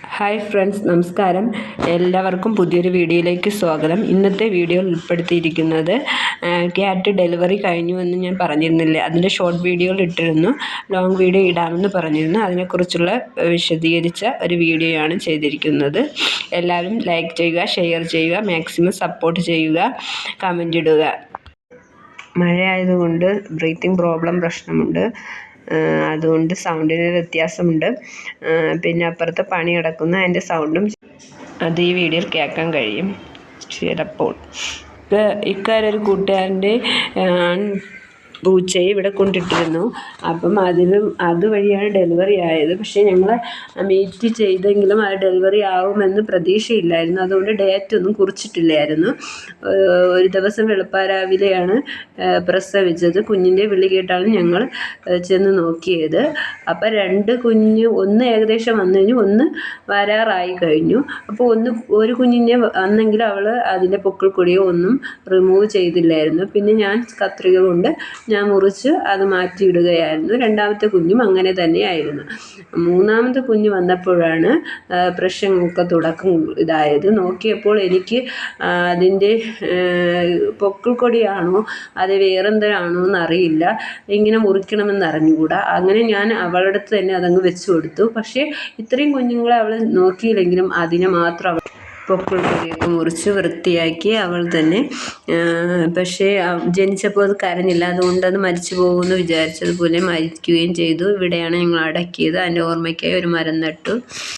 Hi friends, നമസ്കാരം. എല്ലാവർക്കും പുതിയൊരു വീഡിയോയിലേക്ക് സ്വാഗതം. ഇന്നത്തെ വീഡിയോയിൽ ഉൾപ്പെടുത്തിയിരിക്കുന്നത് ക്യാറ്റ് ഡെലിവറി കഴിഞ്ഞു എന്ന് ഞാൻ പറഞ്ഞിരുന്നില്ലേ, അതിൻ്റെ ഷോർട്ട് വീഡിയോയിൽ ഇട്ടിരുന്നു. ലോങ് വീഡിയോ ഇടാമെന്ന് പറഞ്ഞിരുന്നു. അതിനെക്കുറിച്ചുള്ള വിശദീകരിച്ച ഒരു വീഡിയോയാണ് ചെയ്തിരിക്കുന്നത്. എല്ലാവരും ലൈക്ക് ചെയ്യുക, ഷെയർ ചെയ്യുക, മാക്സിമം സപ്പോർട്ട് ചെയ്യുക, കമൻ്റ് ഇടുക. മഴയായതുകൊണ്ട് ബ്രീത്തിങ് പ്രോബ്ലം പ്രശ്നമുണ്ട്. അതുകൊണ്ട് സൗണ്ടിന് വ്യത്യാസമുണ്ട്. പിന്നെ അപ്പുറത്ത് പണി കിടക്കുന്ന അതിൻ്റെ സൗണ്ടും അത് ഈ വീഡിയോയിൽ കേൾക്കാൻ കഴിയും ചിലപ്പോൾ. ഇക്കാലൊരു കൂട്ടുകാരൻ്റെ പൂച്ചയെ ഇവിടെ കൊണ്ടിട്ടിരുന്നു. അപ്പം അതുവഴിയാണ് ഡെലിവറി ആയത്. പക്ഷേ ഞങ്ങൾ മീറ്റ് ചെയ്തെങ്കിലും അത് ഡെലിവറി ആവുമെന്ന് പ്രതീക്ഷയില്ലായിരുന്നു. അതുകൊണ്ട് ഡേറ്റ് ഒന്നും കുറിച്ചിട്ടില്ലായിരുന്നു. ഒരു ദിവസം വെളുപ്പാരാവിലെയാണ് പ്രസവിച്ചത്. കുഞ്ഞിൻ്റെ വിളി കേട്ടാണ് ഞങ്ങൾ ചെന്ന് നോക്കിയത്. അപ്പം 2 കുഞ്ഞ്, ഒന്ന് ഏകദേശം വന്നു കഴിഞ്ഞു, ഒന്ന് വരാറായി കഴിഞ്ഞു. അപ്പോൾ ഒരു കുഞ്ഞിനെ വന്നെങ്കിൽ അവൾ അതിൻ്റെ പൊക്കിൾ കൊടിയോ ഒന്നും റിമൂവ് ചെയ്തില്ലായിരുന്നു. പിന്നെ ഞാൻ കത്രിക കൊണ്ട് ഞാൻ മുറിച്ച് അത് മാറ്റിയിടുകയായിരുന്നു. 2ാമത്തെ കുഞ്ഞും അങ്ങനെ തന്നെയായിരുന്നു. 3ാമത്തെ കുഞ്ഞ് വന്നപ്പോഴാണ് പ്രശ്നങ്ങൾക്ക് തുടക്കം ഇതായത്. നോക്കിയപ്പോൾ എനിക്ക് അതിൻ്റെ പൊക്കിൾ കൊടിയാണോ അത് വേറെന്തരാണോ എന്നറിയില്ല. ഇങ്ങനെ മുറിക്കണമെന്ന് അറിഞ്ഞുകൂടാ. അങ്ങനെ ഞാൻ അവളുടെ അടുത്ത് തന്നെ അതങ്ങ് വെച്ച് കൊടുത്തു. പക്ഷേ ഇത്രയും കുഞ്ഞുങ്ങളെ അവൾ നോക്കിയില്ലെങ്കിലും അതിനെ മാത്രം അവൾ പൊക്കിൾ കൊടിയൊക്കെ മുറിച്ച് വൃത്തിയാക്കി അവൾ തന്നെ. പക്ഷേ ജനിച്ചപ്പോൾ അത് കരഞ്ഞില്ല. അതുകൊണ്ട് അത് മരിച്ചു പോകുമെന്ന് വിചാരിച്ചതുപോലെ മരിക്കുകയും ചെയ്തു. ഇവിടെയാണ് ഞങ്ങൾ അടക്കിയത്. അതിൻ്റെ ഓർമ്മയ്ക്കായി ഒരു മരം നട്ടു.